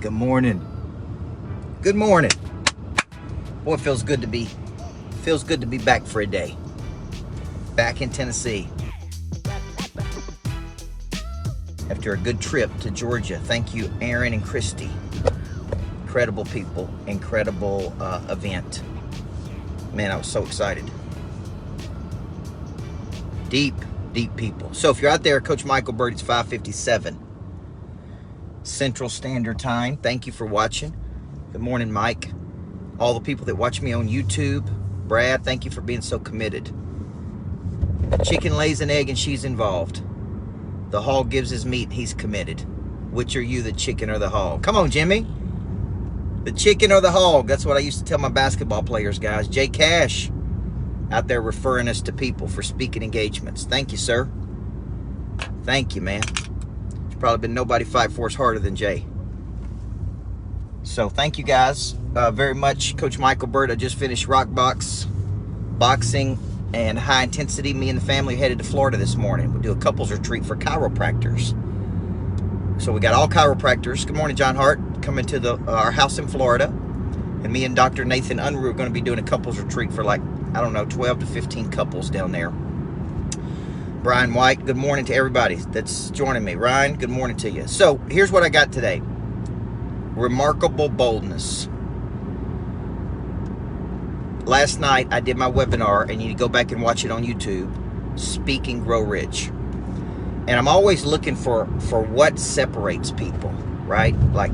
Good morning. Good morning. Boy, it feels good to be back for a day. Back in Tennessee. After a good trip to Georgia. Thank you, Aaron and Christy. Incredible people, incredible event. Man, I was so excited. Deep people. So if you're out there, Coach Michael Bird, it's 5:57 Central Standard Time. Thank you for watching. Good morning, Mike. All the people that watch me on YouTube. Brad, thank you for being so committed. Chicken lays an egg and she's involved. The hog gives his meat, he's committed. Which are you, the chicken or the hog? Come on, Jimmy. The chicken or the hog? That's what I used to tell my basketball players, guys. Jay Cash out there referring us to people for speaking engagements. Thank you, sir. Thank you, man. There's probably been nobody fight for us harder than Jay. So thank you guys very much. Coach Michael Bird, I just finished rock boxing and high intensity. Me and the family headed to Florida this morning. We'll do a couples retreat for chiropractors. So we got all chiropractors. Good morning, John Hart, coming to our house in Florida. And me and Dr. Nathan Unruh are going to be doing a couples retreat for 12 to 15 couples down there. Brian White, good morning to everybody that's joining me. Ryan, good morning to you. So here's what I got today. Remarkable boldness. Last night I did my webinar, and you need to go back and watch it on YouTube. Speak and Grow Rich. And I'm always looking for what separates people, right? Like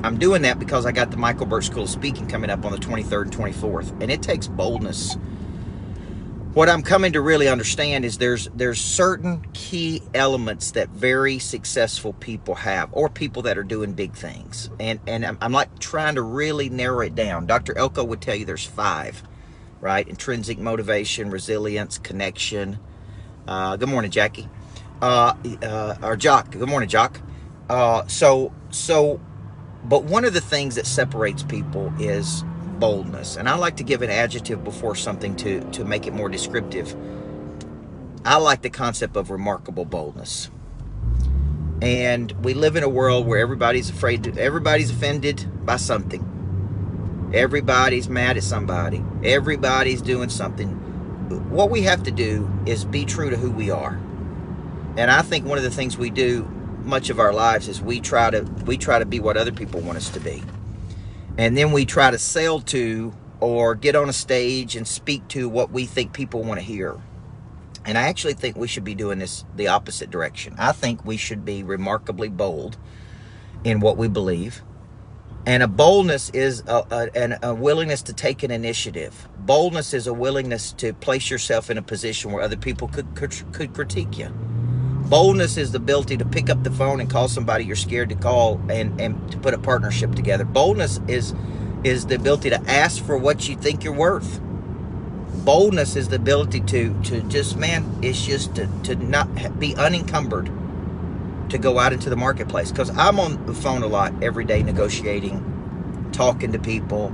I'm doing that because I got the Michael Bird School of Speaking coming up on the 23rd and 24th, and it takes boldness. What I'm coming to really understand is there's certain key elements that very successful people have, or people that are doing big things. And I'm like trying to really narrow it down. Dr. Elko would tell you there's 5, right? Intrinsic motivation, resilience, connection. Good morning, Jackie. Or Jock. Good morning, Jock. But one of the things that separates people is boldness. And I like to give an adjective before something to make it more descriptive. I like the concept of remarkable boldness. And we live in a world where everybody's offended by something. Everybody's mad at somebody. Everybody's doing something. What we have to do is be true to who we are. And I think one of the things we do much of our lives is we try to be what other people want us to be. And then we try to sail to or get on a stage and speak to what we think people want to hear. And I actually think we should be doing this the opposite direction. I think we should be remarkably bold in what we believe. And a boldness is a willingness to take an initiative. Boldness is a willingness to place yourself in a position where other people could critique you. Boldness is the ability to pick up the phone and call somebody you're scared to call and to put a partnership together. Boldness is the ability to ask for what you think you're worth. Boldness is the ability to just, it's just to not be unencumbered to go out into the marketplace. Because I'm on the phone a lot every day, negotiating, talking to people,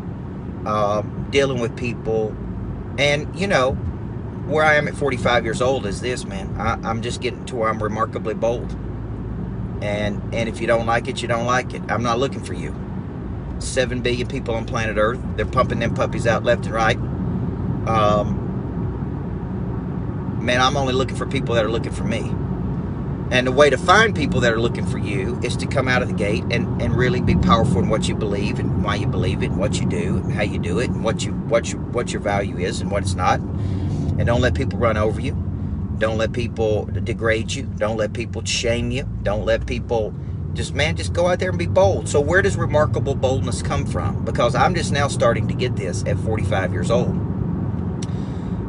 dealing with people. And, where I am at 45 years old is this, man. I'm just getting to where I'm remarkably bold. And if you don't like it, you don't like it. I'm not looking for you. 7 billion people on planet Earth. They're pumping them puppies out left and right. Man, I'm only looking for people that are looking for me. And the way to find people that are looking for you is to come out of the gate and really be powerful in what you believe and why you believe it and what you do and how you do it and what your value is and what it's not. And don't let people run over you. Don't let people degrade you. Don't let people shame you. Don't let people just go out there and be bold. So where does remarkable boldness come from? Because I'm just now starting to get this at 45 years old.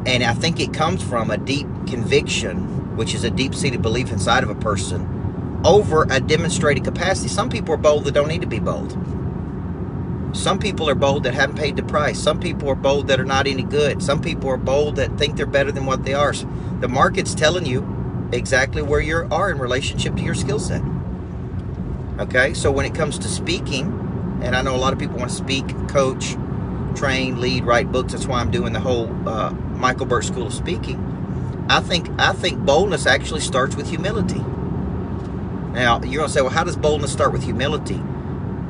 And I think it comes from a deep conviction, which is a deep-seated belief inside of a person, over a demonstrated capacity. Some people are bold that don't need to be bold. Some people are bold that haven't paid the price. Some people are bold that are not any good. Some people are bold that think they're better than what they are. The market's telling you exactly where you are in relationship to your skill set. Okay, so when it comes to speaking, and I know a lot of people want to speak, coach, train, lead, write books. That's why I'm doing the whole Michael Bird School of Speaking. I think boldness actually starts with humility. Now, you're going to say, well, how does boldness start with humility?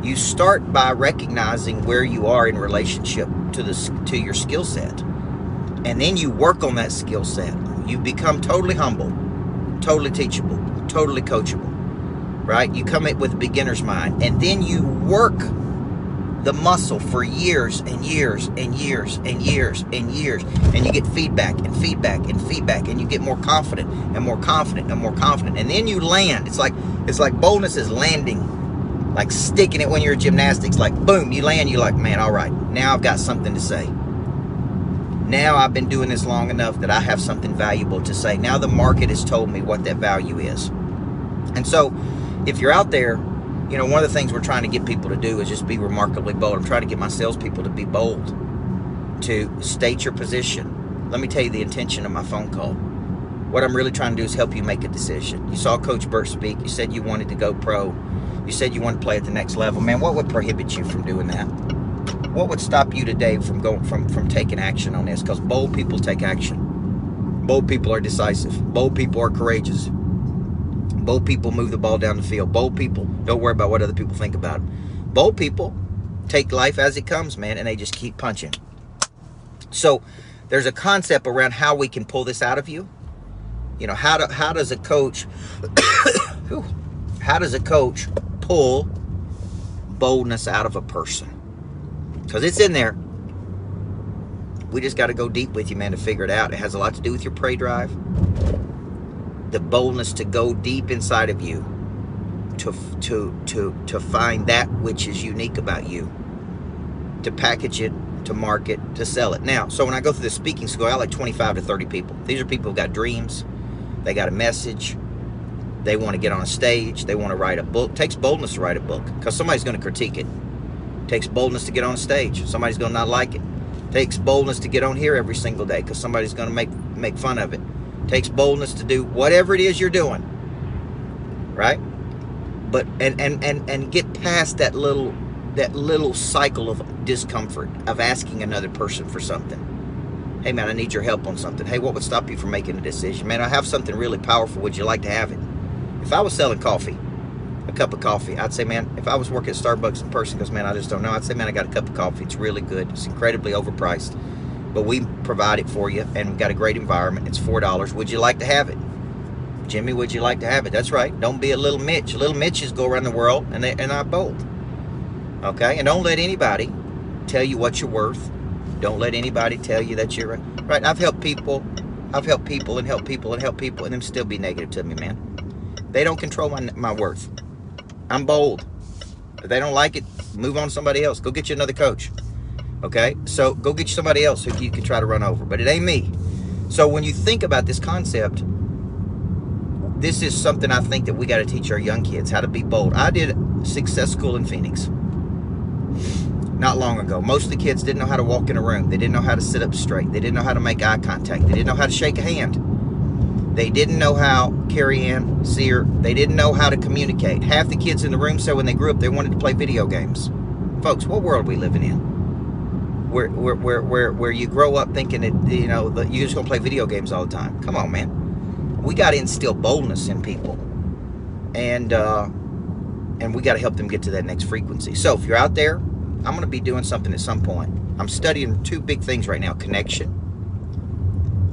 You start by recognizing where you are in relationship to your skill set. And then you work on that skill set. You become totally humble, totally teachable, totally coachable, right? You come in with a beginner's mind, and then you work the muscle for years and years and years and years and years, and you get feedback and feedback and feedback, and you get more confident and more confident and more confident, and then you land. It's like boldness is landing, like sticking it when you're in gymnastics. Like boom, you land. You're like, man, all right, now I've got something to say. Now I've been doing this long enough that I have something valuable to say. Now the market has told me what that value is. And so if you're out there, you know, one of the things we're trying to get people to do is just be remarkably bold. I'm trying to get my salespeople to be bold, to state your position. Let me tell you the intention of my phone call. What I'm really trying to do is help you make a decision. You saw Coach Burt speak. You said you wanted to go pro. You said you wanted to play at the next level. Man, what would prohibit you from doing that? What would stop you today from taking action on this? Because bold people take action. Bold people are decisive. Bold people are courageous. Bold people move the ball down the field. Bold people don't worry about what other people think about them. Bold people take life as it comes, man, and they just keep punching. So there's a concept around how we can pull this out of you. You know, how does a coach how does a coach pull boldness out of a person? Because it's in there. We just got to go deep with you, man, to figure it out. It has a lot to do with your prey drive. The boldness to go deep inside of you to find that which is unique about you, to package it, to market, to sell it. Now, so when I go through the speaking school, I like 25 to 30 people. These are people who've got dreams. They got a message. They want to get on a stage. They want to write a book. It takes boldness to write a book because somebody's going to critique it. It takes boldness to get on a stage. Somebody's going to not like it. It takes boldness to get on here every single day because somebody's going to make fun of it. It takes boldness to do whatever it is you're doing, right? But and get past that little cycle of discomfort of asking another person for something. Hey man, I need your help on something. Hey, what would stop you from making a decision? Man, I have something really powerful. Would you like to have it? If I was selling coffee, a cup of coffee, I'd say, man, if I was working at Starbucks in person, because man, I just don't know, I'd say, man, I got a cup of coffee. It's really good. It's incredibly overpriced, but we provide it for you, and we've got a great environment. It's $4. Would you like to have it? Jimmy, would you like to have it? That's right. Don't be a little Mitch. Little Mitches go around the world, and they're not bold. Okay? And don't let anybody tell you what you're worth. Don't let anybody tell you that you're right. I've helped people and helped people and helped people and them still be negative to me, man. They don't control my worth. I'm bold. If they don't like it, move on to somebody else. Go get you another coach. Okay? So go get you somebody else who you can try to run over. But it ain't me. So when you think about this concept, this is something I think that we got to teach our young kids, how to be bold. I did Success School in Phoenix not long ago. Most of the kids didn't know how to walk in a room. They didn't know how to sit up straight. They didn't know how to make eye contact. They didn't know how to shake a hand. They didn't know how, Carrie Ann, Sear, they didn't know how to communicate. Half the kids in the room said when they grew up they wanted to play video games. Folks, what world are we living in? Where you grow up thinking that, you know, that you're just going to play video games all the time. Come on, man. We got to instill boldness in people. And we got to help them get to that next frequency. So if you're out there, I'm going to be doing something at some point. I'm studying two big things right now. Connection.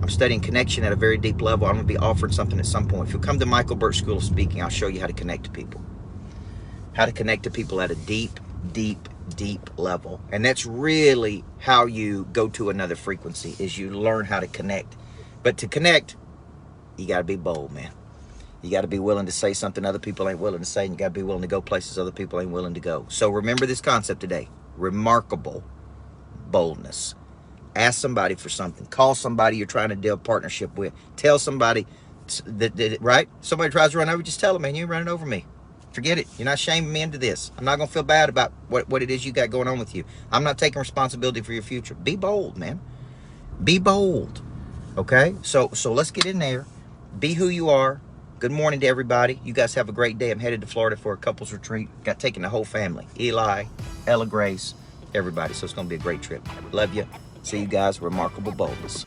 I'm studying connection at a very deep level. I'm going to be offering something at some point. If you come to Michael Burt School of Speaking, I'll show you how to connect to people. How to connect to people at a deep, deep, deep level. And that's really how you go to another frequency, is you learn how to connect. But to connect, you got to be bold, man. You got to be willing to say something other people ain't willing to say, and you got to be willing to go places other people ain't willing to go. So remember this concept today. Remarkable boldness. Ask somebody for something. Call somebody you're trying to deal a partnership with. Tell somebody that right? Somebody tries to run over, just tell them, man, you ain't running over me. Forget it. You're not shaming me into this. I'm not going to feel bad about what it is you got going on with you. I'm not taking responsibility for your future. Be bold, man. Be bold. Okay? So let's get in there. Be who you are. Good morning to everybody. You guys have a great day. I'm headed to Florida for a couples retreat. Got taking the whole family. Eli, Ella Grace, everybody. So it's going to be a great trip. Love you. See you guys. Remarkable boldness.